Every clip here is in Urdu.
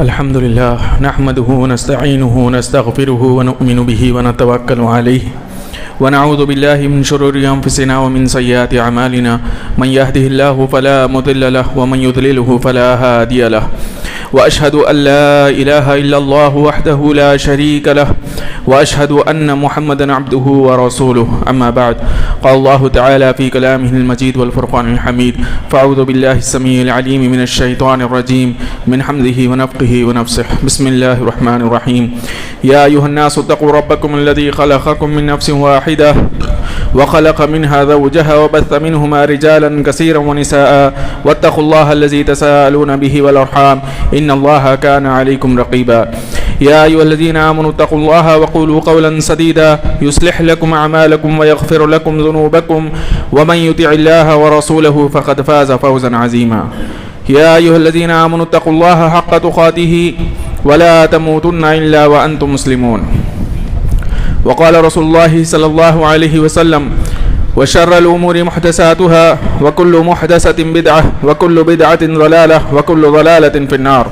الحمد لله نحمده ونستعينه ونستغفره ونؤمن به ونتوكل عليه ونعوذ بالله من شرور أنفسنا ومن سيئات أعمالنا من يهده الله فلا مضل له ومن يضلله فلا هادي له وأشهد أن لا إله إلا الله وحده لا شريك له وأشهد أن محمدا عبده ورسوله أما بعد قال الله تعالى في كلامه المجيد والفرقان الحميد فأعوذ بالله السميع العليم من الشيطان الرجيم من حمده ونفخه ونفسه بسم الله الرحمن الرحيم يا أيها الناس اتقوا ربكم الذي خلقكم من نفس واحدة وخلق منها زوجها وبث منهما رجالا كثيرا ونساء واتقوا الله الذي تساءلون به والأرحام إن الله كان عليكم رقيبا يا أيها الذين آمنوا اتقوا الله وقولوا قولا سديدا يصلح لكم أعمالكم ويغفر لكم ذنوبكم ومن يطع الله ورسوله فقد فاز فوزا عظيما يا أيها الذين آمنوا اتقوا الله حق تقاته ولا تموتن إلا وأنتم مسلمون وقال رسول الله صلى الله عليه وسلم وشر الأمور محدثاتها وكل محدثة بدعة وكل بدعة ضلالة وكل ضلالة في النار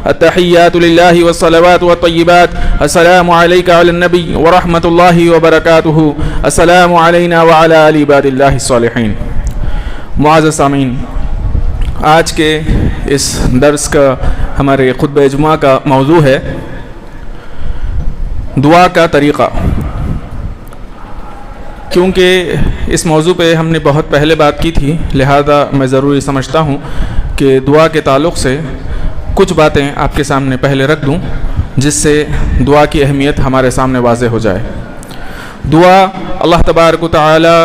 التحيات لله والصلوات والطيبات السلام عليك على النبي ورحمة الله وبركاته السلام علينا وعلى آل عباد الله الصالحين. معزز سامعین، آج کے اس درس کا ہمارے خطبہ جمعہ کا موضوع ہے دعا کا طریقہ. کیونکہ اس موضوع پہ ہم نے بہت پہلے بات کی تھی، لہذا میں ضروری سمجھتا ہوں کہ دعا کے تعلق سے کچھ باتیں آپ کے سامنے پہلے رکھ دوں جس سے دعا کی اہمیت ہمارے سامنے واضح ہو جائے. دعا اللہ تبارک و تعالی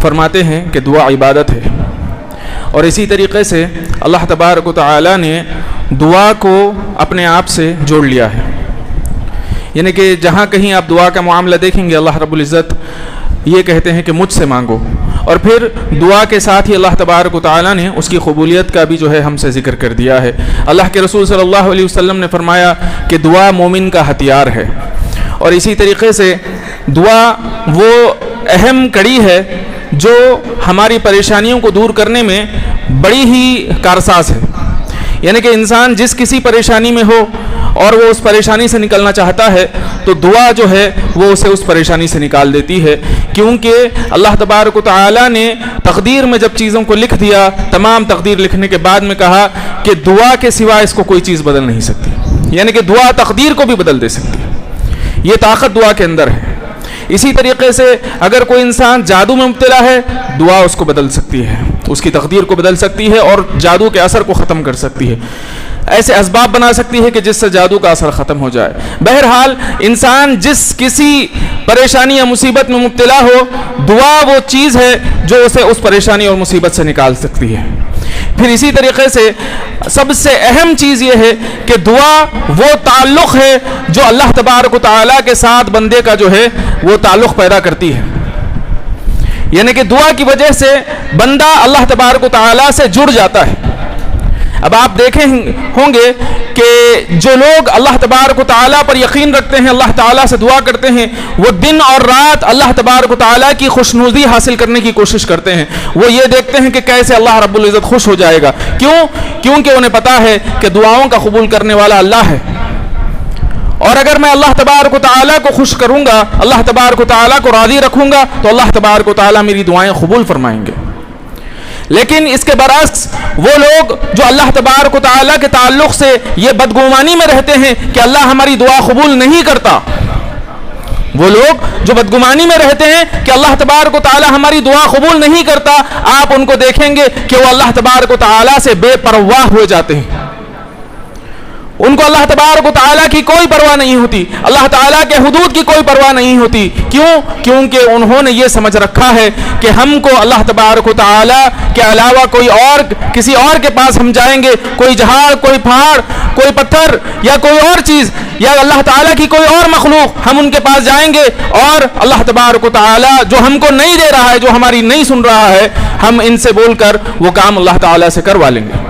فرماتے ہیں کہ دعا عبادت ہے، اور اسی طریقے سے اللہ تبارک و تعالی نے دعا کو اپنے آپ سے جوڑ لیا ہے. یعنی کہ جہاں کہیں آپ دعا کا معاملہ دیکھیں گے اللہ رب العزت یہ کہتے ہیں کہ مجھ سے مانگو، اور پھر دعا کے ساتھ ہی اللہ تبارک و تعالیٰ نے اس کی قبولیت کا بھی جو ہے ہم سے ذکر کر دیا ہے. اللہ کے رسول صلی اللہ علیہ وسلم نے فرمایا کہ دعا مومن کا ہتھیار ہے، اور اسی طریقے سے دعا وہ اہم کڑی ہے جو ہماری پریشانیوں کو دور کرنے میں بڑی ہی کارساز ہے. یعنی کہ انسان جس کسی پریشانی میں ہو اور وہ اس پریشانی سے نکلنا چاہتا ہے تو دعا جو ہے وہ اسے اس پریشانی سے نکال دیتی ہے. کیونکہ اللہ تبارک و تعالیٰ نے تقدیر میں جب چیزوں کو لکھ دیا، تمام تقدیر لکھنے کے بعد میں کہا کہ دعا کے سوا اس کو کوئی چیز بدل نہیں سکتی. یعنی کہ دعا تقدیر کو بھی بدل دے سکتی ہے، یہ طاقت دعا کے اندر ہے. اسی طریقے سے اگر کوئی انسان جادو میں مبتلا ہے، دعا اس کو بدل سکتی ہے، اس کی تقدیر کو بدل سکتی ہے اور جادو کے اثر کو ختم کر سکتی ہے. ایسے اسباب بنا سکتی ہے کہ جس سے جادو کا اثر ختم ہو جائے. بہرحال انسان جس کسی پریشانی یا مصیبت میں مبتلا ہو، دعا وہ چیز ہے جو اسے اس پریشانی اور مصیبت سے نکال سکتی ہے. پھر اسی طریقے سے سب سے اہم چیز یہ ہے کہ دعا وہ تعلق ہے جو اللہ تبارک و تعالیٰ کے ساتھ بندے کا جو ہے وہ تعلق پیدا کرتی ہے. یعنی کہ دعا کی وجہ سے بندہ اللہ تبارک و تعالیٰ سے جڑ جاتا ہے. اب آپ دیکھیں ہوں گے کہ جو لوگ اللہ تبارک و تعالیٰ پر یقین رکھتے ہیں، اللہ تعالیٰ سے دعا کرتے ہیں، وہ دن اور رات اللہ تبارک و تعالیٰ کی خوشنودی حاصل کرنے کی کوشش کرتے ہیں. وہ یہ دیکھتے ہیں کہ کیسے اللہ رب العزت خوش ہو جائے گا. کیونکہ انہیں پتا ہے کہ دعاؤں کا قبول کرنے والا اللہ ہے، اور اگر میں اللہ تبارک و تعالیٰ کو خوش کروں گا، اللہ تبارک و تعالیٰ کو راضی رکھوں گا تو اللہ تبارک و تعالیٰ میری دعائیں قبول فرمائیں گے. لیکن اس کے برعکس وہ لوگ جو اللہ تبارک و تعالیٰ کے تعلق سے یہ بدگمانی میں رہتے ہیں کہ اللہ ہماری دعا قبول نہیں کرتا، وہ لوگ جو بدگمانی میں رہتے ہیں کہ اللہ تبارک و تعالیٰ ہماری دعا قبول نہیں کرتا، آپ ان کو دیکھیں گے کہ وہ اللہ تبارک و تعالیٰ سے بے پرواہ ہو جاتے ہیں. ان کو اللہ تبارک و تعالیٰ کی کوئی پرواہ نہیں ہوتی، اللہ تعالیٰ کے حدود کی کوئی پرواہ نہیں ہوتی. کیونکہ انہوں نے یہ سمجھ رکھا ہے کہ ہم کو اللہ تبارک و تعالیٰ کے علاوہ کوئی اور کسی اور کے پاس ہم جائیں گے، کوئی جہاز، کوئی پہاڑ، کوئی پتھر یا کوئی اور چیز یا اللہ تعالیٰ کی کوئی اور مخلوق، ہم ان کے پاس جائیں گے اور اللہ تبارک و تعالیٰ جو ہم کو نہیں دے رہا ہے، جو ہماری نہیں سن رہا ہے، ہم ان سے بول کر وہ کام اللہ تعالیٰ سے کروا لیں گے.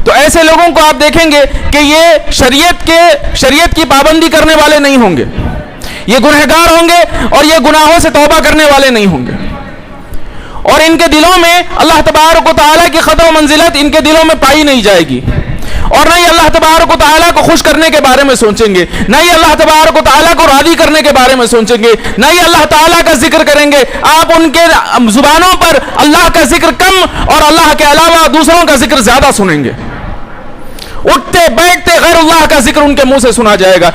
تو ایسے لوگوں کو آپ دیکھیں گے کہ یہ شریعت کی پابندی کرنے والے نہیں ہوں گے، یہ گنہگار ہوں گے اور یہ گناہوں سے توبہ کرنے والے نہیں ہوں گے. اور ان کے دلوں میں اللہ تبارک و تعالیٰ کی قدر و منزلت ان کے دلوں میں پائی نہیں جائے گی. اور نہ ہی اللہ تبارک و تعالیٰ کو خوش کرنے کے بارے میں سوچیں گے، نہ ہی اللہ تبارک و تعالیٰ کو راضی کرنے کے بارے میں سوچیں گے، نہ ہی اللہ تعالیٰ کا ذکر کریں گے. آپ ان کے زبانوں پر اللہ کا ذکر کم اور اللہ کے علاوہ دوسروں کا ذکر زیادہ سنیں گے. اٹھتے بیٹھتے غیر اللہ کا ذکر ان کے منہ سے سنا جائے گا.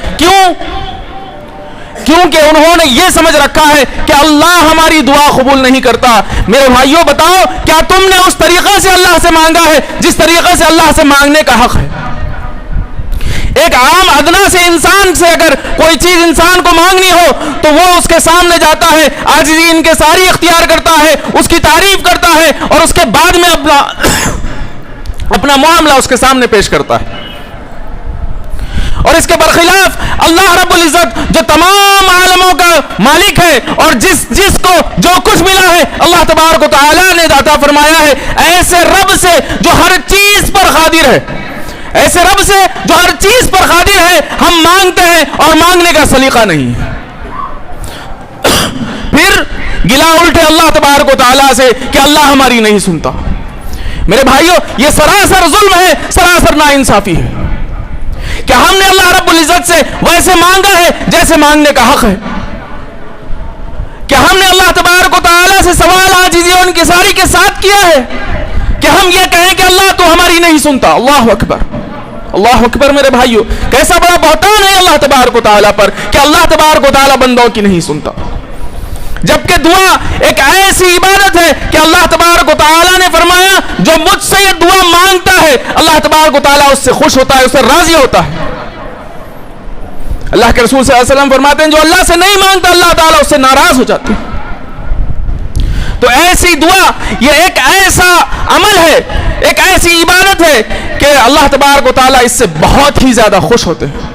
کیونکہ انہوں نے یہ سمجھ رکھا ہے کہ اللہ ہماری دعا قبول نہیں کرتا. میرے بھائیوں بتاؤ، کیا تم نے اس طریقے سے اللہ سے مانگا ہے جس طریقے سے اللہ سے مانگنے کا حق ہے؟ ایک عام ادنا سے انسان سے اگر کوئی چیز انسان کو مانگنی ہو تو وہ اس کے سامنے جاتا ہے، عاجزی انکساری اختیار کرتا ہے، اس کی تعریف کرتا ہے اور اس کے بعد میں اپنا معاملہ اس کے سامنے پیش کرتا ہے. اور اس کے برخلاف اللہ رب العزت جو تمام عالموں کا مالک ہے اور جس کو جو کچھ ملا ہے اللہ تبارک و تعالیٰ نے عطا فرمایا ہے، ایسے رب سے جو ہر چیز پر قادر ہے، ایسے رب سے جو ہر چیز پر قادر ہے ہم مانگتے ہیں اور مانگنے کا سلیقہ نہیں ہے. پھر گلا الٹے اللہ تبارک و تعالیٰ سے کہ اللہ ہماری نہیں سنتا. میرے بھائیوں، یہ سراسر ظلم ہے، سراسر ناانصافی ہے کہ ہم نے اللہ رب العزت سے ویسے مانگا ہے جیسے مانگنے کا حق ہے، کہ ہم نے اللہ تبارک و تعالیٰ سے سوال عاجزی اور انکساری کے ساتھ کیا ہے کہ ہم یہ کہیں کہ اللہ تو ہماری نہیں سنتا. اللہ اکبر، اللہ اکبر. میرے بھائیوں، کیسا بڑا بہتان ہے اللہ تبارک و تعالیٰ پر کہ اللہ تبارک و تعالیٰ بندوں کی نہیں سنتا. جبکہ دعا ایک ایسی عبادت ہے کہ اللہ تبارک و تعالیٰ نے فرمایا جو مجھ سے یہ دعا مانگتا ہے اللہ تبارک و تعالیٰ اس سے خوش ہوتا ہے، اس سے راضی ہوتا ہے. اللہ کے رسول صلی اللہ علیہ وسلم فرماتے ہیں جو اللہ سے نہیں مانگتا اللہ تعالیٰ اس سے ناراض ہو جاتے ہیں. تو ایسی دعا یہ ایک ایسا عمل ہے، ایک ایسی عبادت ہے کہ اللہ تبارک و تعالیٰ اس سے بہت ہی زیادہ خوش ہوتے ہیں.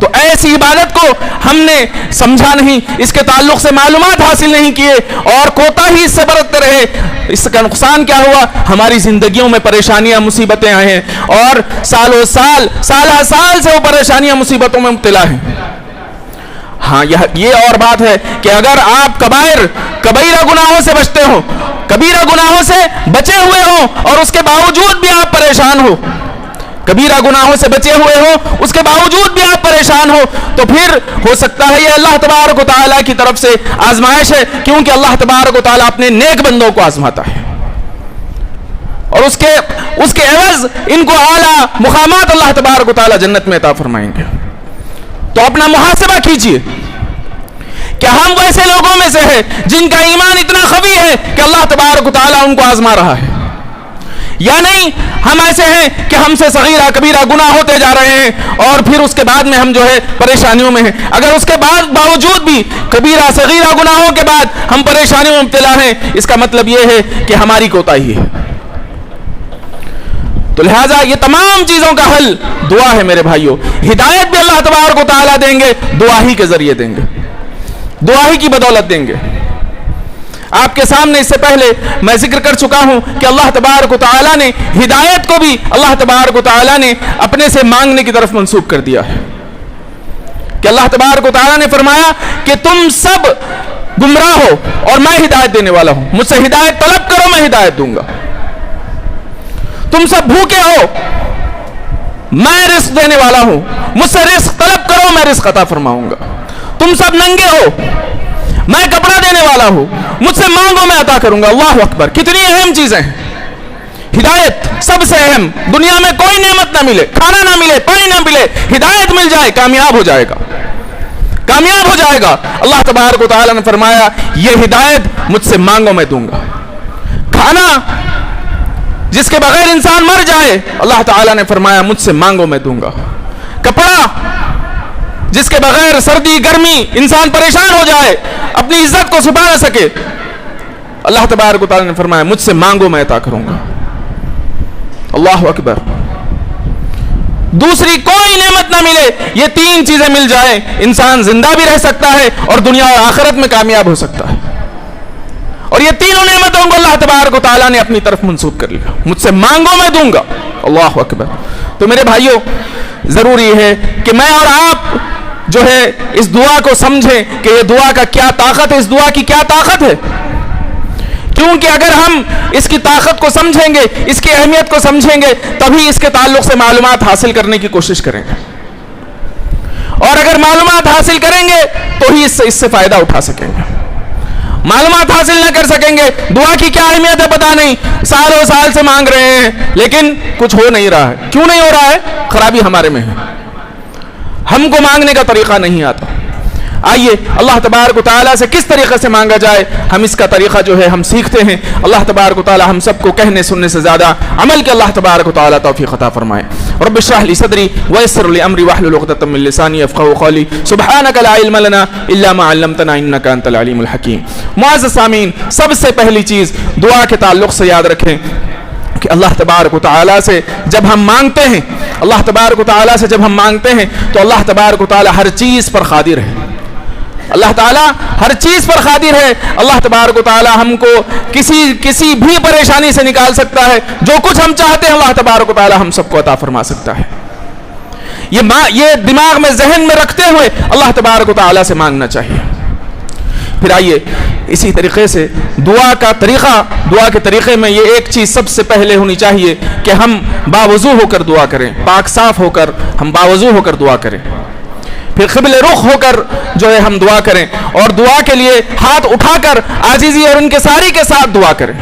تو ایسی عبادت کو ہم نے سمجھا نہیں، اس کے تعلق سے معلومات حاصل نہیں کیے اور کوتاہی سے برتتے رہے. اس کا نقصان کیا ہوا؟ ہماری زندگیوں میں پریشانیاں مصیبتیں آئے ہیں اور سالہ سال سے وہ پریشانیاں مصیبتوں میں مبتلا ہیں. ہاں یہ اور بات ہے کہ اگر آپ کبیرہ گناہوں سے بچتے ہو، کبیرہ گناہوں سے بچے ہوئے ہو اور اس کے باوجود بھی آپ پریشان ہو، کبیرہ گناہوں سے بچے ہوئے ہو اس کے باوجود بھی آپ پریشان ہو، تو پھر ہو سکتا ہے یہ اللہ تبارک و تعالیٰ کی طرف سے آزمائش ہے، کیونکہ اللہ تبارک و تعالیٰ اپنے نیک بندوں کو آزماتا ہے اور اس کے عوض ان کو اعلیٰ مقامات اللہ تبارک و تعالیٰ جنت میں عطا فرمائیں گے. تو اپنا محاسبہ کیجئے کہ ہم ویسے لوگوں میں سے ہیں جن کا ایمان اتنا قوی ہے کہ اللہ تبارک و تعالیٰ ان کو آزما رہا ہے، یا نہیں ہم ایسے ہیں کہ ہم سے صغیرہ کبیرہ گناہ ہوتے جا رہے ہیں اور پھر اس کے بعد میں ہم جو ہے پریشانیوں میں ہیں. اگر اس کے باوجود بھی کبیرہ صغیرہ گناہوں کے بعد ہم پریشانیوں میں مبتلا ہیں، اس کا مطلب یہ ہے کہ ہماری کوتاہی ہے. تو لہٰذا یہ تمام چیزوں کا حل دعا ہے. میرے بھائیوں، ہدایت بھی اللہ تبارک و تعالیٰ دیں گے، دعا ہی کے ذریعے دیں گے، دعا ہی کی بدولت دیں گے. آپ کے سامنے اس سے پہلے میں ذکر کر چکا ہوں کہ اللہ تبارک و تعالیٰ نے ہدایت کو بھی اللہ تبارک و تعالیٰ نے اپنے سے مانگنے کی طرف منسوب کر دیا ہے کہ اللہ تبارک و تعالیٰ نے فرمایا کہ تم سب گمراہ ہو اور میں ہدایت دینے والا ہوں، مجھ سے ہدایت طلب کرو میں ہدایت دوں گا. تم سب بھوکے ہو میں رزق دینے والا ہوں، مجھ سے رزق طلب کرو میں رزق عطا فرماؤں گا. تم سب ننگے ہو میں کپڑا دینے والا ہوں، مجھ سے مانگو میں عطا کروں گا. اللہ اکبر، کتنی اہم چیزیں ہیں. ہدایت سب سے اہم، دنیا میں کوئی نعمت نہ ملے، کھانا نہ ملے، پانی نہ ملے، ہدایت مل جائے کامیاب ہو جائے گا، کامیاب ہو جائے گا. اللہ تبارک و تعالیٰ نے فرمایا یہ ہدایت مجھ سے مانگو میں دوں گا. کھانا جس کے بغیر انسان مر جائے اللہ تعالیٰ نے فرمایا مجھ سے مانگو میں دوں گا. کپڑا جس کے بغیر سردی گرمی انسان پریشان ہو جائے، اپنی عزت کو چھپا نہ سکے، اللہ تبارک و تعالیٰ نے فرمایا مجھ سے مانگو میں عطا کروں گا. اللہ اکبر. دوسری کوئی نعمت نہ ملے، یہ تین چیزیں مل جائیں انسان زندہ بھی رہ سکتا ہے اور دنیا اور آخرت میں کامیاب ہو سکتا ہے. اور یہ تینوں نعمتوں کو اللہ تبارک و تعالیٰ نے اپنی طرف منسوب کر لیا، مجھ سے مانگو میں دوں گا. اللہ اکبر. تو میرے بھائیوں، ضروری ہے کہ میں اور آپ جو ہے اس دعا کو سمجھیں کہ یہ دعا کا کیا طاقت ہے، اس دعا کی کیا طاقت ہے. کیونکہ اگر ہم اس کی طاقت کو سمجھیں گے، اس کی اہمیت کو سمجھیں گے، تبھی اس کے تعلق سے معلومات حاصل کرنے کی کوشش کریں گے، اور اگر معلومات حاصل کریں گے تو ہی اس سے فائدہ اٹھا سکیں گے۔ معلومات حاصل نہ کر سکیں گے، دعا کی کیا اہمیت ہے پتہ نہیں، سالوں سال سے مانگ رہے ہیں لیکن کچھ ہو نہیں رہا ہے۔ کیوں نہیں ہو رہا ہے؟ خرابی ہمارے میں ہے، ہم کو مانگنے کا طریقہ نہیں آتا۔ آئیے اللہ تبارک و تعالیٰ سے کس طریقے سے مانگا جائے، ہم اس کا طریقہ جو ہے ہم سیکھتے ہیں۔ اللہ تبارک و تعالیٰ ہم سب کو کہنے سننے سے زیادہ عمل کے اللہ تبارک و تعالیٰ توفیق عطا فرمائے۔ رب اشرح لی صدری ویسر لی امری واحلل عقدۃ من لسانی یفقهوا قولی سبحانک لا علم لنا الا ما علمتنا انک انت العلیم الحکیم۔ معزز سامعین، سب سے پہلی چیز دعا کے تعلق سے یاد رکھیں کہ اللہ تبارک و تعالیٰ سے جب ہم مانگتے ہیں، اللہ تبارک و تعالیٰ سے جب ہم مانگتے ہیں تو اللہ تبارک و تعالیٰ ہر چیز پر قادر ہے۔ اللہ تعالیٰ ہر چیز پر قادر ہے۔ اللہ تبارک و تعالیٰ ہم کو کسی بھی پریشانی سے نکال سکتا ہے۔ جو کچھ ہم چاہتے ہیں اللہ تبارک و تعالیٰ ہم سب کو عطا فرما سکتا ہے۔ یہ دماغ میں ذہن میں رکھتے ہوئے اللہ تبارک و تعالیٰ سے مانگنا چاہیے۔ پھر آئیے اسی طریقے سے دعا کے طریقے میں یہ ایک چیز سب سے پہلے ہونی چاہیے کہ ہم باوضو ہو کر دعا کریں، پاک صاف ہو کر ہم باوضو ہو کر دعا کریں۔ پھر قبل رخ ہو کر جو ہے ہم دعا کریں، اور دعا کے لیے ہاتھ اٹھا کر عاجزی اور انکساری کے ساتھ دعا کریں۔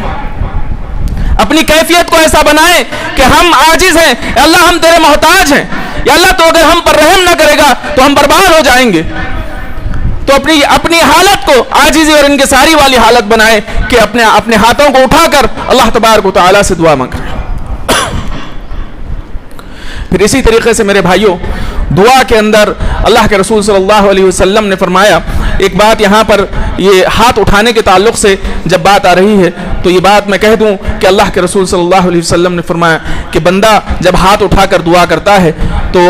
اپنی کیفیت کو ایسا بنائیں کہ ہم عاجز ہیں، یا اللہ ہم تیرے محتاج ہیں، یا اللہ تو اگر ہم پر رحم نہ کرے گا تو ہم برباد ہو جائیں گے۔ تو اپنی حالت کو عاجزی اور انکساری والی حالت بنائیں کہ اپنے ہاتھوں کو اٹھا کر اللہ تبارک و تعالیٰ سے دعا مانگیں۔ پھر اسی طریقے سے میرے بھائیوں، دعا کے اندر اللہ کے رسول صلی اللہ علیہ وسلم نے فرمایا، ایک بات یہاں پر یہ ہاتھ اٹھانے کے تعلق سے جب بات آ رہی ہے تو یہ بات میں کہہ دوں کہ اللہ کے رسول صلی اللہ علیہ وسلم نے فرمایا کہ بندہ جب ہاتھ اٹھا کر دعا کرتا ہے تو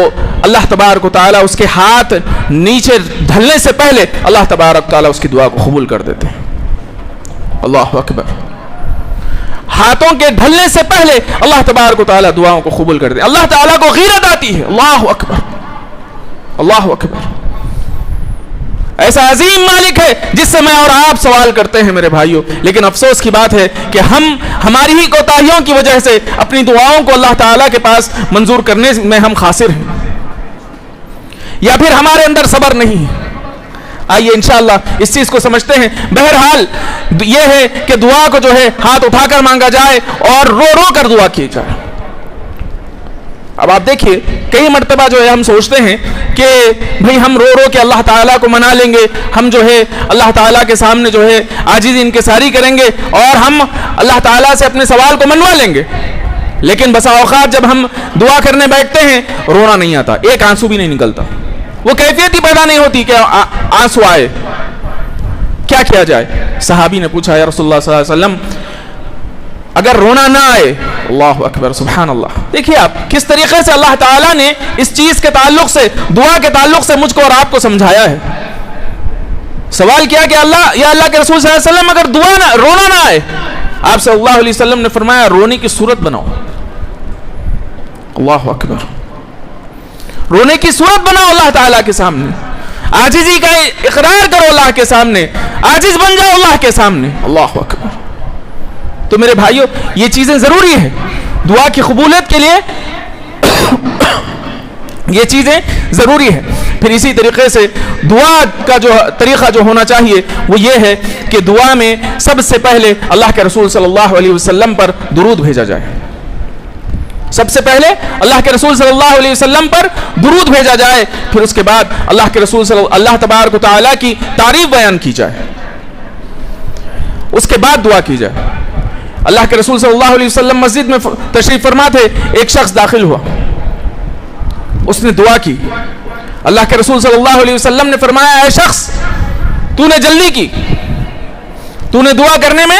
اللہ تبارک و تعالیٰ اس کے ہاتھ نیچے ڈھلنے سے پہلے اللہ تبارک و تعالیٰ اس کی دعا کو قبول کر دیتے ہیں۔ اللہ اکبر۔ ہاتھوں کے ڈھلنے سے پہلے اللہ تبارک و تعالیٰ دعاؤں کو قبول کر دے۔ اللہ تعالیٰ کو غیرت آتی ہے۔ اللہ اکبر، اللہ اکبر۔ ایسا عظیم مالک ہے جس سے میں اور آپ سوال کرتے ہیں میرے بھائیوں، لیکن افسوس کی بات ہے کہ ہماری ہی کوتاہیوں کی وجہ سے اپنی دعاؤں کو اللہ تعالیٰ کے پاس منظور کرنے میں ہم خاسر ہیں، یا پھر ہمارے اندر صبر نہیں ہے۔ آئیے انشاءاللہ اس چیز کو سمجھتے ہیں۔ بہرحال یہ ہے کہ دعا کو جو ہے ہاتھ اٹھا کر مانگا جائے اور رو رو کر دعا کی جائے۔ اب آپ دیکھیے کئی مرتبہ جو ہے ہم سوچتے ہیں کہ بھئی ہم رو رو کے اللہ تعالیٰ کو منا لیں گے، ہم جو ہے اللہ تعالیٰ کے سامنے جو ہے عاجزی انکساری کریں گے اور ہم اللہ تعالیٰ سے اپنے سوال کو منوا لیں گے، لیکن بسا اوقات جب ہم دعا کرنے بیٹھتے ہیں رونا نہیں آتا، ایک آنسو بھی نہیں نکلتا، وہ کیفیت ہی پیدا نہیں ہوتی کہ آنسو آئے۔ کیا کیا جائے؟ صحابی نے پوچھا یا رسول اللہ صلی اللہ علیہ وسلم اگر رونا نہ آئے، اللہ اکبر سبحان اللہ۔ دیکھیے آپ کس طریقے سے اللہ تعالیٰ نے اس چیز کے تعلق سے، دعا کے تعلق سے مجھ کو اور آپ کو سمجھایا ہے۔ سوال کیا کہ یا اللہ کے رسول صلی اللہ علیہ وسلم اگر رونا نہ آئے، آپ صلی اللہ علیہ وسلم نے فرمایا رونے کی صورت بناؤ۔ اللہ اکبر، رونے کی صورت بناؤ اللہ تعالیٰ کے سامنے، عاجزی کا اقرار کرو اللہ کے سامنے، عاجز بن جاؤ اللہ کے سامنے۔ اللہ اکبر۔ تو میرے بھائیوں یہ چیزیں ضروری ہیں دعا کی قبولیت کے لیے، یہ چیزیں ضروری ہیں۔ پھر اسی طریقے سے دعا کا جو طریقہ جو ہونا چاہیے وہ یہ ہے کہ دعا میں سب سے پہلے اللہ کے رسول صلی اللہ علیہ وسلم پر درود بھیجا جائے۔ سب سے پہلے اللہ کے رسول صلی اللہ علیہ وسلم پر درود بھیجا جائے، پھر اس کے بعد اللہ تبارک و تعالیٰ کی تعریف بیان کی جائے، اس کے بعد دعا کی جائے۔ اللہ کے رسول صلی اللہ علیہ وسلم مسجد میں تشریف فرما تھے، ایک شخص داخل ہوا، اس نے دعا کی، اللہ کے رسول صلی اللہ علیہ وسلم نے فرمایا اے شخص تو نے جلدی کی، تو نے دعا کرنے میں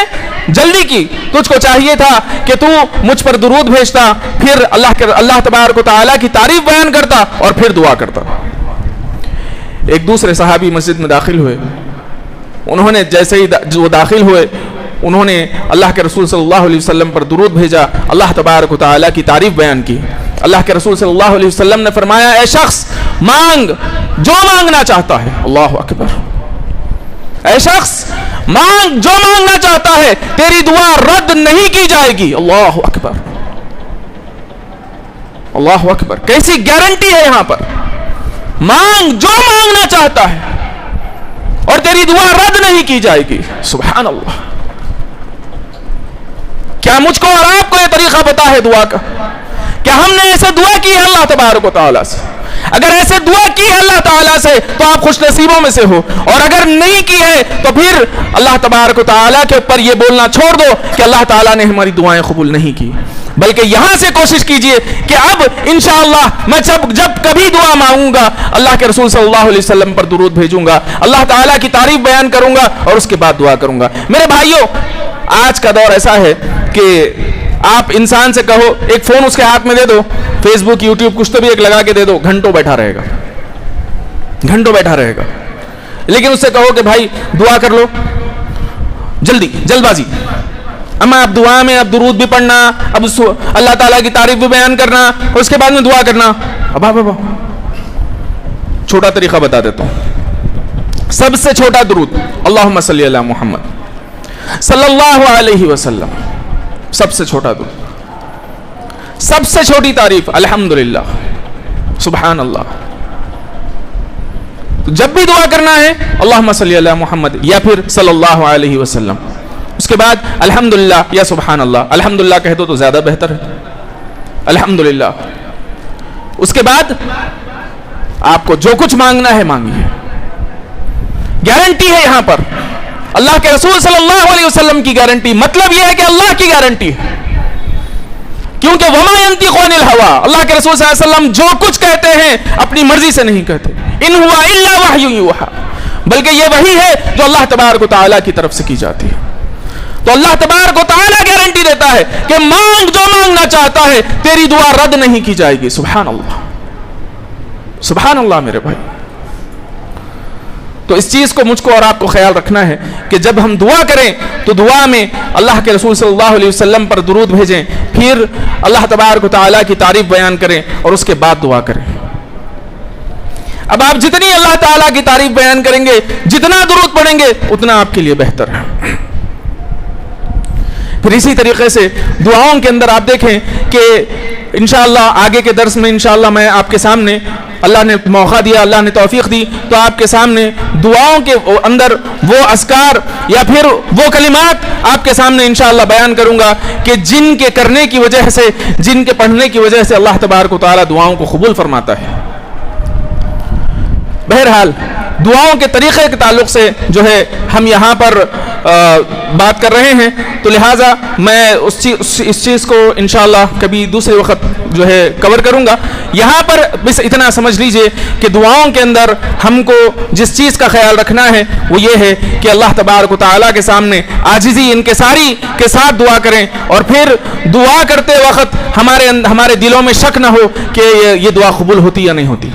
جلدی کی، تجھ کو چاہیے تھا کہ تو مجھ پر درود بھیجتا، پھر اللہ تبارک و تعالیٰ کی تعریف بیان کرتا اور پھر دعا کرتا۔ ایک دوسرے صحابی مسجد میں داخل ہوئے، انہوں نے جیسے ہی وہ داخل ہوئے انہوں نے اللہ کے رسول صلی اللہ علیہ وسلم پر درود بھیجا، اللہ تبارک و تعالیٰ کی تعریف بیان کی۔ اللہ کے رسول صلی اللہ علیہ وسلم نے فرمایا اے شخص مانگ جو مانگنا چاہتا ہے۔ اللہ اکبر۔ اے شخص مانگ جو مانگنا چاہتا ہے تیری دعا رد نہیں کی جائے گی. اللہ اکبر اللہ اکبر. کیسی گارنٹی ہے یہاں پر. مانگ جو مانگنا چاہتا ہے اور تیری دعا رد نہیں کی جائے گی. سبحان اللہ. کیا مجھ کو اور آپ کو یہ طریقہ پتا ہے دعا کا؟ کیا ہم نے ایسے دعا کی ہے اللہ تبارک و تعالیٰ سے؟ اگر ایسے دعا کی ہے اللہ تعالیٰ سے تو آپ خوش نصیبوں میں سے ہو, اور اگر نہیں کی ہے تو پھر اللہ تبارک و تعالیٰ کے اوپر یہ بولنا چھوڑ دو کہ اللہ تعالیٰ نے ہماری دعائیں قبول نہیں کی, بلکہ یہاں سے کوشش کیجئے کہ اب انشاءاللہ میں جب کبھی دعا مانگوں گا اللہ کے رسول صلی اللہ علیہ وسلم پر درود بھیجوں گا, اللہ تعالیٰ کی تعریف بیان کروں گا اور اس کے بعد دعا کروں گا. میرے بھائیوں, آج کا دور ایسا ہے کہ آپ انسان سے کہو, ایک فون اس کے ہاتھ میں دے دو, فیس بک یوٹیوب کچھ تو بھی ایک لگا کے دے دو, گھنٹوں بیٹھا رہے گا, گھنٹوں بیٹھا رہے گا. لیکن اس سے کہو کہ بھائی دعا کر لو, جلدی جلد بازی, اما اب دعا میں اب درود بھی پڑھنا, اب اللہ تعالیٰ کی تعریف بھی بیان کرنا, اور اس کے بعد میں دعا کرنا. اب چھوٹا طریقہ بتا دیتا ہوں. سب سے چھوٹا درود اللہم صلی علی محمد صلی اللہ علیہ وسلم, سب سے چھوٹا درود. سب سے چھوٹی تعریف الحمدللہ, سبحان اللہ. جب بھی دعا کرنا ہے اللہم صلی علی محمد یا پھر صلی اللہ علیہ وسلم, اس کے بعد الحمدللہ یا سبحان اللہ. الحمدللہ کہہ دو تو زیادہ بہتر ہے, الحمدللہ. اس کے بعد آپ کو جو کچھ مانگنا ہے مانگیے. گارنٹی ہے یہاں پر اللہ کے رسول صلی اللہ علیہ وسلم کی گارنٹی. مطلب یہ ہے کہ اللہ کی گارنٹی ہے, کیونکہ وما ينطق عن الهوى, اللہ کے رسول صلی اللہ علیہ وسلم جو کچھ کہتے ہیں اپنی مرضی سے نہیں کہتے. ان هو الا وحی یوحى, بلکہ یہ وحی ہے جو اللہ تبارک و تعالیٰ کی طرف سے کی جاتی ہے. تو اللہ تبارک و تعالیٰ گارنٹی دیتا ہے کہ مانگ جو مانگنا چاہتا ہے تیری دعا رد نہیں کی جائے گی. سبحان اللہ, سبحان اللہ میرے بھائی. تو اس چیز کو مجھ کو اور آپ کو خیال رکھنا ہے کہ جب ہم دعا کریں تو دعا میں اللہ کے رسول صلی اللہ علیہ وسلم پر درود بھیجیں, پھر اللہ تبارک و تعالیٰ کی تعریف بیان کریں اور اس کے بعد دعا کریں. اب آپ جتنی اللہ تعالیٰ کی تعریف بیان کریں گے, جتنا درود پڑھیں گے, اتنا آپ کے لیے بہتر ہے. پھر اسی طریقے سے دعاؤں کے اندر آپ دیکھیں کہ انشاءاللہ آگے کے درس میں انشاءاللہ میں آپ کے سامنے, اللہ نے موقع دیا, اللہ نے توفیق دی, تو آپ کے سامنے دعاؤں کے اندر وہ اذکار یا پھر وہ کلمات آپ کے سامنے انشاءاللہ بیان کروں گا کہ جن کے کرنے کی وجہ سے, جن کے پڑھنے کی وجہ سے اللہ تبارک و تعالیٰ دعاؤں کو قبول فرماتا ہے. بہرحال دعاؤں کے طریقے کے تعلق سے جو ہے ہم یہاں پر بات کر رہے ہیں, تو لہٰذا میں اس چیز کو انشاءاللہ کبھی دوسرے وقت جو ہے کور کروں گا. یہاں پر بس اتنا سمجھ لیجئے کہ دعاؤں کے اندر ہم کو جس چیز کا خیال رکھنا ہے وہ یہ ہے کہ اللہ تبارک و تعالیٰ کے سامنے عاجزی انکساری کے ساتھ دعا کریں, اور پھر دعا کرتے وقت ہمارے دلوں میں شک نہ ہو کہ یہ دعا قبول ہوتی یا نہیں ہوتی,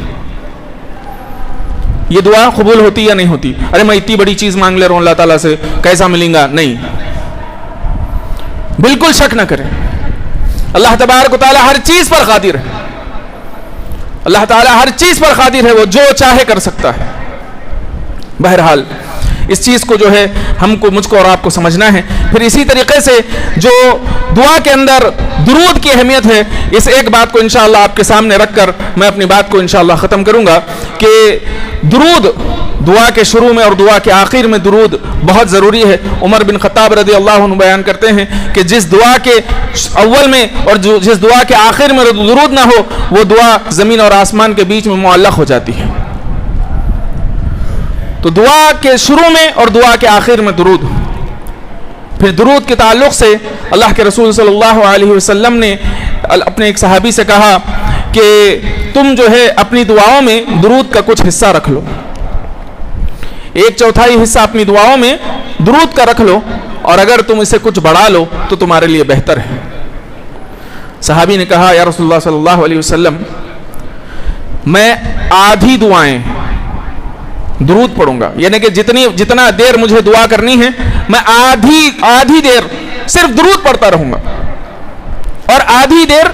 یہ دعا قبول ہوتی یا نہیں ہوتی. ارے میں اتنی بڑی چیز مانگ لے رہا ہوں اللہ تعالیٰ سے, کیسا ملیں گا؟ نہیں, بالکل شک نہ کریں. اللہ تبارک و تعالیٰ ہر چیز پر قادر ہے, اللہ تعالیٰ ہر چیز پر قادر ہے, وہ جو چاہے کر سکتا ہے. بہرحال اس چیز کو جو ہے ہم کو, مجھ کو اور آپ کو سمجھنا ہے. پھر اسی طریقے سے جو دعا کے اندر درود کی اہمیت ہے, اس ایک بات کو انشاءاللہ آپ کے سامنے رکھ کر میں اپنی بات کو انشاءاللہ ختم کروں گا کہ درود دعا کے شروع میں اور دعا کے آخر میں درود بہت ضروری ہے. عمر بن خطاب رضی اللہ عنہ بیان کرتے ہیں کہ جس دعا کے اول میں اور جس دعا کے آخر میں درود نہ ہو وہ دعا زمین اور آسمان کے بیچ میں معلق ہو جاتی ہے. تو دعا کے شروع میں اور دعا کے آخر میں درود. پھر درود کے تعلق سے اللہ کے رسول صلی اللہ علیہ وسلم نے اپنے ایک صحابی سے کہا کہ تم جو ہے اپنی دعاؤں میں درود کا کچھ حصہ رکھ لو, 1/4 حصہ اپنی دعاؤں میں درود کا رکھ لو, اور اگر تم اسے کچھ بڑھا لو تو تمہارے لیے بہتر ہے. صحابی نے کہا یا رسول اللہ صلی اللہ علیہ وسلم, میں آدھی دعائیں درود پڑھوں گا, یعنی کہ جتنا دیر مجھے دعا کرنی ہے میں آدھی دیر صرف درود پڑھتا رہوں گا اور آدھی دیر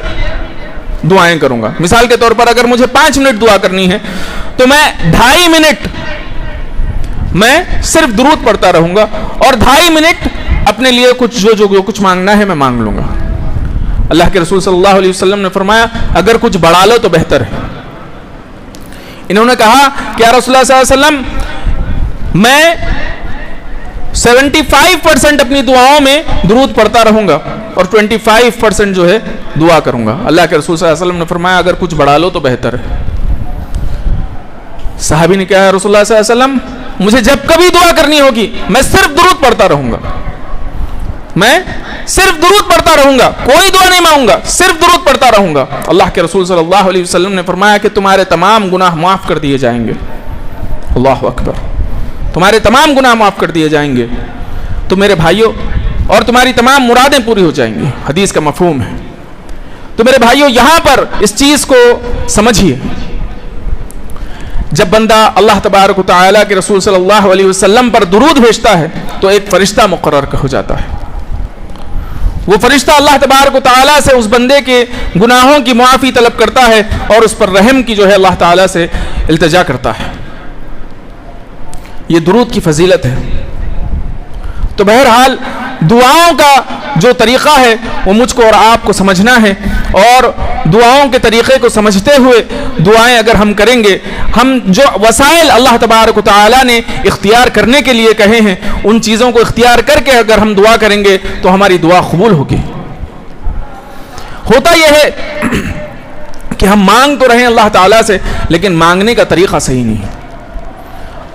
دعائیں کروں گا. مثال کے طور پر اگر مجھے 5 منٹ دعا کرنی ہے تو میں 2.5 منٹ میں صرف درود پڑھتا رہوں گا اور 2.5 منٹ اپنے لیے جو کچھ مانگنا ہے میں مانگ لوں گا. اللہ کے رسول صلی اللہ علیہ وسلم نے فرمایا اگر کچھ بڑھا لو تو بہتر ہے. انہوں نے کہا کہ یا رسول اللہ صلی اللہ علیہ وسلم میں 75% اپنی دعاؤں میں درود پڑھتا رہوں گا اور 25% جو ہے دعا کروں گا. اللہ کے رسول صلی اللہ علیہ وسلم نے فرمایا اگر کچھ بڑھا لو تو بہتر ہے. صحابی نے کہا رسول اللہ صلی اللہ علیہ وسلم مجھے جب کبھی دعا کرنی ہوگی میں صرف درود پڑھتا رہوں گا, میں صرف درود پڑھتا رہوں گا, کوئی دعا نہیں مانگوں گا, صرف درود پڑھتا رہوں گا. اللہ کے رسول صلی اللہ علیہ وسلم نے فرمایا کہ تمہارے تمام گناہ معاف کر دیے جائیں گے. اللہ اکبر, تمہارے تمام گناہ معاف کر دیے جائیں گے تو میرے بھائیوں, اور تمہاری تمام مرادیں پوری ہو جائیں گی. حدیث کا مفہوم ہے. تو میرے بھائیوں یہاں پر اس چیز کو سمجھیے, جب بندہ اللہ تبارک و تعالیٰ کے رسول صلی اللہ علیہ وسلم پر درود بھیجتا ہے تو ایک فرشتہ مقرر ہو جاتا ہے. وہ فرشتہ اللہ تبارک و تعالیٰ سے اس بندے کے گناہوں کی معافی طلب کرتا ہے اور اس پر رحم کی جو ہے اللہ تعالیٰ سے التجا کرتا ہے. یہ درود کی فضیلت ہے. تو بہرحال دعاؤں کا جو طریقہ ہے وہ مجھ کو اور آپ کو سمجھنا ہے, اور دعاؤں کے طریقے کو سمجھتے ہوئے دعائیں اگر ہم کریں گے, ہم جو وسائل اللہ تبارک و تعالیٰ نے اختیار کرنے کے لیے کہے ہیں ان چیزوں کو اختیار کر کے اگر ہم دعا کریں گے تو ہماری دعا قبول ہوگی. ہوتا یہ ہے کہ ہم مانگ تو رہے ہیں اللہ تعالیٰ سے لیکن مانگنے کا طریقہ صحیح نہیں ہے.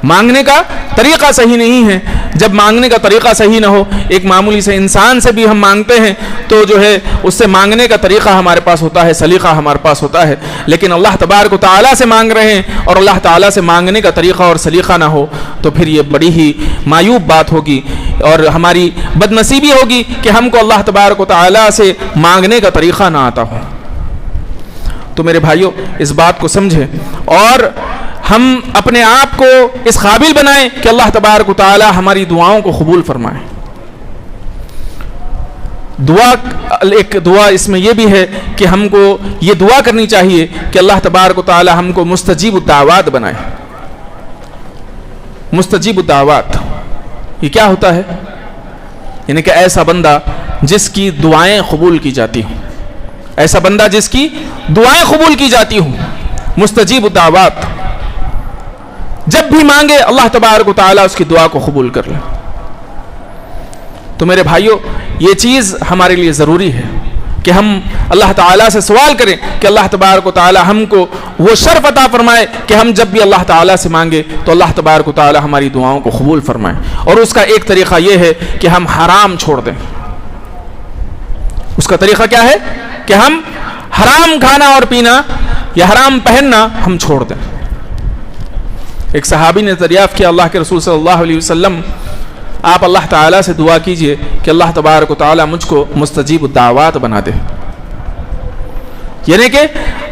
مانگنے کا طریقہ صحیح نہیں ہے. جب مانگنے کا طریقہ صحیح نہ ہو, ایک معمولی سے انسان سے بھی ہم مانگتے ہیں تو جو ہے اس سے مانگنے کا طریقہ ہمارے پاس ہوتا ہے, سلیقہ ہمارے پاس ہوتا ہے, لیکن اللہ تبارک و تعالیٰ سے مانگ رہے ہیں اور اللہ تعالیٰ سے مانگنے کا طریقہ اور سلیقہ نہ ہو تو پھر یہ بڑی ہی معیوب بات ہوگی اور ہماری بد نصیبی ہوگی کہ ہم کو اللہ تبارک و تعالیٰ سے مانگنے کا طریقہ نہ آتا ہو. تو میرے بھائیوں اس بات کو سمجھیں اور ہم اپنے آپ کو اس قابل بنائیں کہ اللہ تبارک و تعالی ہماری دعاؤں کو قبول فرمائے. ایک دعا اس میں یہ بھی ہے کہ ہم کو یہ دعا کرنی چاہیے کہ اللہ تبارک و تعالی ہم کو مستجیب الدعوات بنائے. مستجیب الدعوات یہ کیا ہوتا ہے؟ یعنی کہ ایسا بندہ جس کی دعائیں قبول کی جاتی ہوں, ایسا بندہ جس کی دعائیں قبول کی جاتی ہوں. مستجیب الدعوات, جب بھی مانگے اللہ تبارک و تعالیٰ اس کی دعا کو قبول کر لے. تو میرے بھائیوں یہ چیز ہمارے لیے ضروری ہے کہ ہم اللہ تعالیٰ سے سوال کریں کہ اللہ تبارک و تعالیٰ ہم کو وہ شرف عطا فرمائے کہ ہم جب بھی اللہ تعالیٰ سے مانگے تو اللہ تبارک و تعالیٰ ہماری دعاؤں کو قبول فرمائے. اور اس کا ایک طریقہ یہ ہے کہ ہم حرام چھوڑ دیں. اس کا طریقہ کیا ہے کہ ہم حرام کھانا اور پینا یا حرام پہننا ہم چھوڑ دیں. ایک صحابی نے دریافت کیا اللہ کے رسول صلی اللہ علیہ وسلم آپ اللہ تعالیٰ سے دعا کیجئے کہ اللہ تبارک و تعالیٰ مجھ کو مستجیب الدعوات بنا دے. یعنی کہ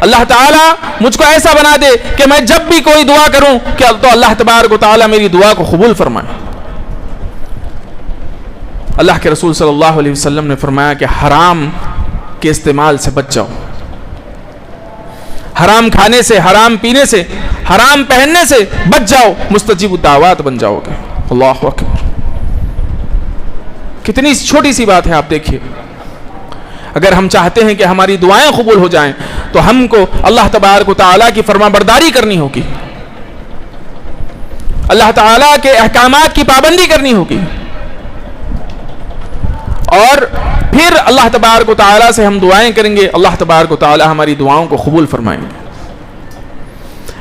اللہ تعالیٰ مجھ کو ایسا بنا دے کہ میں جب بھی کوئی دعا کروں کہ تو اللہ تبارک و تعالیٰ میری دعا کو قبول فرمائے. اللہ کے رسول صلی اللہ علیہ وسلم نے فرمایا کہ حرام کے استعمال سے بچ جاؤ. حرام کھانے سے, حرام پینے سے, حرام پہننے سے بچ جاؤ, مستجیب الدعوات بن جاؤ گے. اللہ اکبر, کتنی چھوٹی سی بات ہے. آپ دیکھیے اگر ہم چاہتے ہیں کہ ہماری دعائیں قبول ہو جائیں تو ہم کو اللہ تبارک و تعالیٰ کی فرما برداری کرنی ہوگی, اللہ تعالیٰ کے احکامات کی پابندی کرنی ہوگی, اور پھر اللہ تبارک و تعالیٰ سے ہم دعائیں کریں گے, اللہ تبارک و تعالیٰ ہماری دعاؤں کو قبول فرمائیں گے.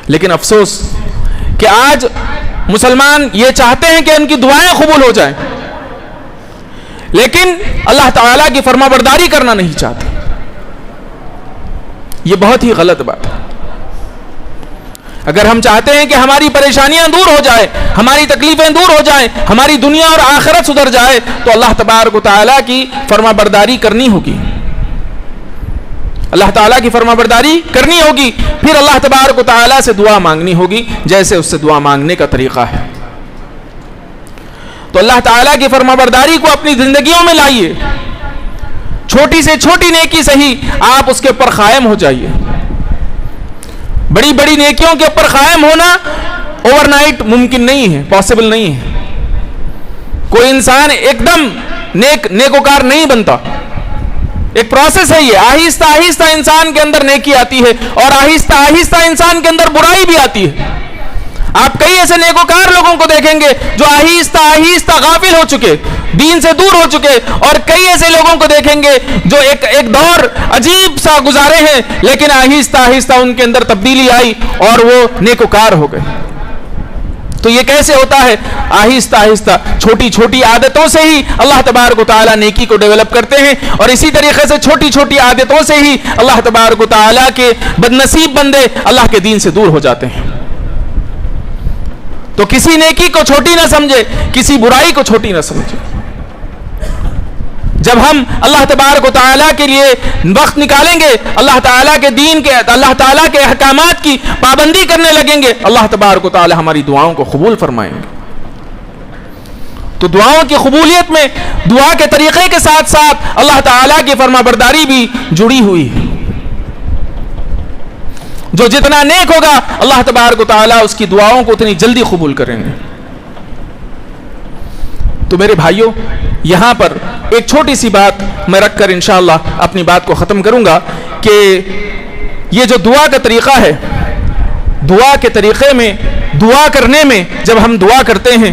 لیکن افسوس کہ آج مسلمان یہ چاہتے ہیں کہ ان کی دعائیں قبول ہو جائیں لیکن اللہ تعالیٰ کی فرما برداری کرنا نہیں چاہتے. یہ بہت ہی غلط بات ہے. اگر ہم چاہتے ہیں کہ ہماری پریشانیاں دور ہو جائیں, ہماری تکلیفیں دور ہو جائیں, ہماری دنیا اور آخرت سدھر جائے تو اللہ تبارک و تعالیٰ کی فرما برداری کرنی ہوگی. اللہ تعالیٰ کی فرما برداری کرنی ہوگی, پھر اللہ تبارک و تعالیٰ سے دعا مانگنی ہوگی جیسے اس سے دعا مانگنے کا طریقہ ہے. تو اللہ تعالیٰ کی فرما برداری کو اپنی زندگیوں میں لائیے. چھوٹی سے چھوٹی نیکی صحیح آپ اس کے اوپر قائم ہو جائیے. بڑی بڑی نیکیوں کے اوپر قائم ہونا اوور نائٹ ممکن نہیں ہے، پاسبل نہیں ہے. کوئی انسان ایک دم نیکوکار نہیں بنتا. ایک پروسیس ہے یہ. آہستہ آہستہ انسان کے اندر نیکی آتی ہے اور آہستہ آہستہ انسان کے اندر برائی بھی آتی ہے. آپ کئی ایسے نیکوکار لوگوں کو دیکھیں گے جو آہستہ آہستہ غافل ہو چکے، دین سے دور ہو چکے، اور کئی ایسے لوگوں کو دیکھیں گے جو ایک دور عجیب سا گزارے ہیں لیکن آہستہ آہستہ ان کے اندر تبدیلی آئی اور وہ نیکوکار ہو گئے. تو یہ کیسے ہوتا ہے؟ آہستہ آہستہ چھوٹی چھوٹی عادتوں سے ہی اللہ تبارک و تعالیٰ نیکی کو ڈیولپ کرتے ہیں، اور اسی طریقے سے چھوٹی چھوٹی عادتوں سے ہی اللہ تبارک و تعالیٰ کے بدنصیب بندے اللہ کے دین سے دور ہو جاتے ہیں. تو کسی نیکی کو چھوٹی نہ سمجھے، کسی برائی کو چھوٹی نہ سمجھے. جب ہم اللہ تبارک و تعالیٰ کے لیے وقت نکالیں گے، اللہ تعالیٰ کے دین کے، اللہ تعالیٰ کے احکامات کی پابندی کرنے لگیں گے، اللہ تبارک و تعالیٰ ہماری دعاؤں کو قبول فرمائیں گے. تو دعاؤں کی قبولیت میں دعا کے طریقے کے ساتھ ساتھ اللہ تعالیٰ کی فرما برداری بھی جڑی ہوئی ہے. جو جتنا نیک ہوگا اللہ تبارک و تعالیٰ اس کی دعاؤں کو اتنی جلدی قبول کریں گے. تو میرے بھائیوں، یہاں پر ایک چھوٹی سی بات میں رکھ کر انشاءاللہ اپنی بات کو ختم کروں گا کہ یہ جو دعا کا طریقہ ہے، دعا کے طریقے میں، دعا کرنے میں، جب ہم دعا کرتے ہیں،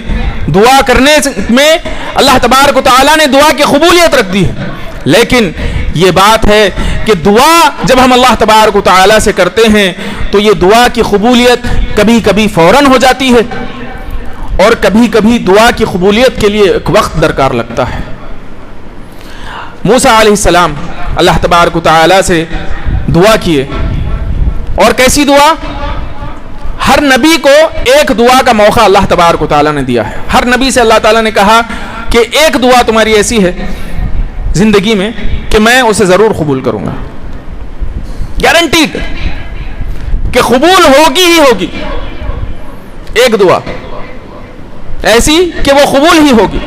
دعا کرنے میں اللہ تبارک و تعالیٰ نے دعا کی قبولیت رکھ دی ہے. لیکن یہ بات ہے کہ دعا جب ہم اللہ تبارک و تعالیٰ سے کرتے ہیں تو یہ دعا کی قبولیت کبھی کبھی فوراً ہو جاتی ہے اور کبھی کبھی دعا کی قبولیت کے لیے ایک وقت درکار لگتا ہے. موسیٰ علیہ السلام اللہ تبارک و تعالیٰ سے دعا کیے، اور کیسی دعا؟ ہر نبی کو ایک دعا کا موقع اللہ تبارک و تعالیٰ نے دیا ہے. ہر نبی سے اللہ تعالیٰ نے کہا کہ ایک دعا تمہاری ایسی ہے زندگی میں کہ میں اسے ضرور قبول کروں گا، گارنٹیڈ کہ قبول ہوگی ہی ہوگی. ایک دعا ایسی کہ وہ قبول ہی ہوگی.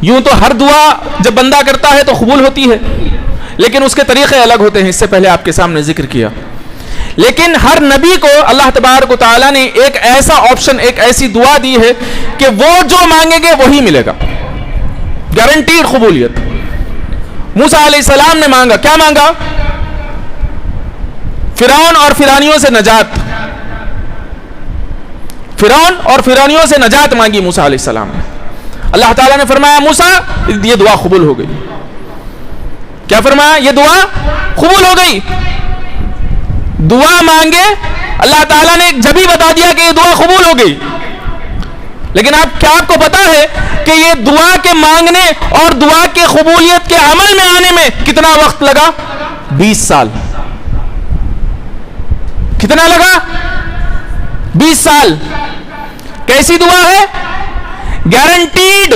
یوں تو ہر دعا جب بندہ کرتا ہے تو قبول ہوتی ہے، لیکن اس کے طریقے الگ ہوتے ہیں، اس سے پہلے آپ کے سامنے ذکر کیا. لیکن ہر نبی کو اللہ تبارک و تعالیٰ نے ایک ایسا آپشن، ایک ایسی دعا دی ہے کہ وہ جو مانگیں گے وہی ملے گا، گارنٹیڈ قبولیت. موسیٰ علیہ السلام نے مانگا، کیا مانگا؟ فرعون اور فرعونیوں سے نجات. فرعون اور فرعونیوں سے نجات مانگی موسیٰ علیہ السلام نے. اللہ تعالیٰ نے فرمایا موسیٰ یہ دعا قبول ہو گئی. کیا فرمایا؟ یہ دعا قبول ہو گئی. دعا مانگے، اللہ تعالیٰ نے جب ہی بتا دیا کہ یہ دعا قبول ہو گئی. لیکن آپ کو پتا ہے کہ یہ دعا کے مانگنے اور دعا کے قبولیت کے عمل میں آنے میں کتنا وقت لگا؟ 20 سال. کتنا لگا؟ 20 سال. کیسی دعا ہے؟ گارنٹیڈ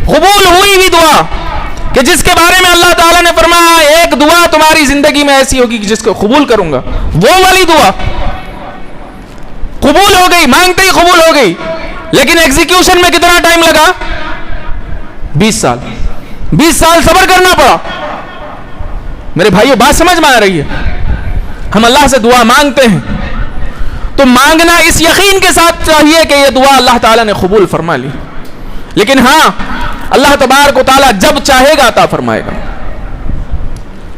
قبول ہوئی ہوئی دعا کہ جس کے بارے میں اللہ تعالیٰ نے فرمایا ایک دعا تمہاری زندگی میں ایسی ہوگی جس کو قبول کروں گا. وہ والی دعا قبول ہو گئی، مانگتے ہی قبول ہو گئی. لیکن ایگزیکیوشن میں کتنا ٹائم لگا؟ 20 سال. 20 سال صبر کرنا پڑا. میرے بھائیو بات سمجھ میں آ رہی ہے؟ ہم اللہ سے دعا مانگتے ہیں تو مانگنا اس یقین کے ساتھ چاہیے کہ یہ دعا اللہ تعالیٰ نے قبول فرما لی. لیکن ہاں، اللہ تبارک و تعالیٰ جب چاہے گا عطا فرمائے گا.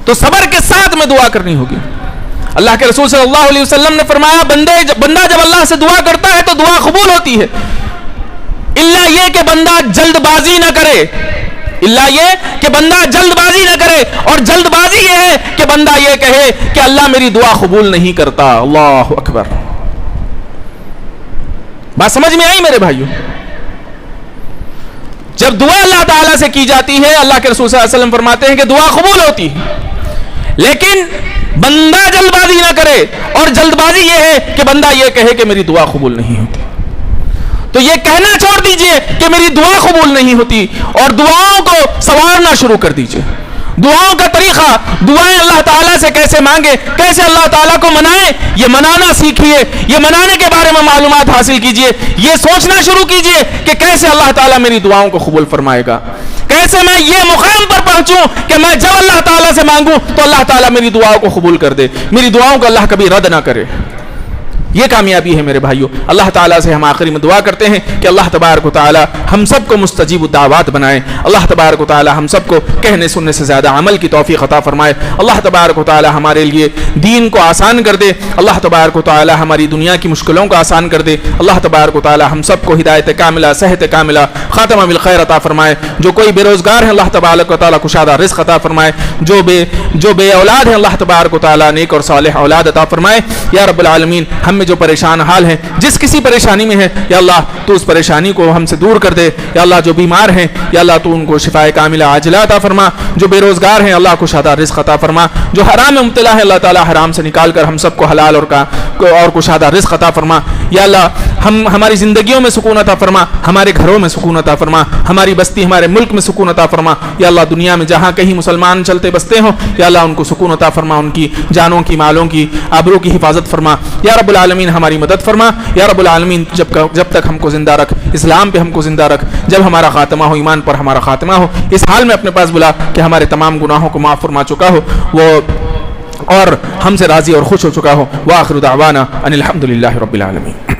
تو صبر کے ساتھ میں دعا کرنی ہوگی. اللہ کے رسول صلی اللہ علیہ وسلم نے فرمایا بندہ جب اللہ سے دعا کرتا ہے تو دعا قبول ہوتی ہے، الا یہ کہ بندہ جلد بازی نہ کرے. الا یہ کہ بندہ جلد بازی نہ کرے، اور جلد بازی یہ ہے کہ بندہ یہ کہے کہ اللہ میری دعا قبول نہیں کرتا. اللہ اکبر. بات سمجھ میں آئی میرے بھائیو؟ جب دعا اللہ تعالیٰ سے کی جاتی ہے، اللہ کے رسول صلی اللہ علیہ وسلم فرماتے ہیں کہ دعا قبول ہوتی ہے. لیکن بندہ جلد بازی نہ کرے، اور جلد بازی یہ ہے کہ بندہ یہ کہے کہ میری دعا قبول نہیں ہوتی. تو یہ کہنا چھوڑ دیجئے کہ میری دعا قبول نہیں ہوتی اور دعاؤں کو سنوارنا شروع کر دیجئے. دعاؤں کا طریقہ، دعائیں اللہ تعالیٰ سے کیسے مانگے، کیسے اللہ تعالیٰ کو منائیں، یہ منانا سیکھیے. یہ منانے کے بارے میں معلومات حاصل کیجئے. یہ سوچنا شروع کیجئے کہ کیسے اللہ تعالیٰ میری دعاؤں کو قبول فرمائے گا. کیسے میں یہ مقام پر پہنچوں کہ میں جب اللہ تعالیٰ سے مانگوں تو اللہ تعالیٰ میری دعاؤں کو قبول کر دے، میری دعاؤں کو اللہ کبھی رد نہ کرے. یہ کامیابی ہے میرے بھائیوں۔ اللہ تعالیٰ سے ہم آخری میں دعا کرتے ہیں کہ اللہ تبارک و تعالیٰ ہم سب کو مستجیب الدعوات بنائے، اللہ تبارک و تعالیٰ ہم سب کو کہنے سننے سے زیادہ عمل کی توفیق عطا فرمائے، اللہ تبارک و تعالیٰ ہمارے لیے دین کو آسان کر دے، اللہ تبارک و تعالیٰ ہماری دنیا کی مشکلوں کو آسان کر دے، اللہ تبارک و تعالیٰ ہم سب کو ہدایت کاملہ، صحت کاملہ، خاتمہ بالخیر عطا فرمائے۔ جو کوئی بے روزگار ہیں اللہ تبارک و تعالیٰ کشادہ رزق عطا فرمائے، جو بے اولاد ہیں اللہ تبارک و تعالیٰ نیک اور صالح اولاد عطا فرمائے۔ یا رب العالمین ہم میں جو پریشان حال ہیں، جس کسی پریشانی میں ہے یا اللہ تو اس پریشانی کو ہم سے دور کر دے، یا اللہ جو بیمار ہیں یا اللہ تو ان کو شفائے کاملہ عاجلہ عطا فرما، جو بے روزگار ہیں اللہ کو کشادہ رزق عطا فرما، جو حرام میں مبتلا ہے اللہ تعالیٰ حرام سے نکال کر ہم سب کو حلال اور کشادہ رزق عطا فرما۔ یا اللہ ہماری زندگیوں میں سکون عطا فرما، ہمارے گھروں میں سکون عطا فرما، ہماری بستی ہمارے ملک میں سکون عطا فرما۔ یا اللہ دنیا میں جہاں کہیں مسلمان چلتے بستے ہوں یا اللہ ان کو سکون عطا فرما، ان کی جانوں کی، مالوں کی، آبرو کی حفاظت فرما۔ یا رب العالمین ہماری مدد فرما۔ یا رب العالمین جب تک ہم کو زندہ رکھ، اسلام پہ ہم کو زندہ رکھ، جب ہمارا خاتمہ ہو ایمان پر ہمارا خاتمہ ہو، اس حال میں اپنے پاس بلا کہ ہمارے تمام گناہوں کو معاف فرما چکا ہو وہ اور ہم سے راضی اور خوش ہو چکا ہو۔ وآخر دعوانا ان الحمد للہ رب العالمین۔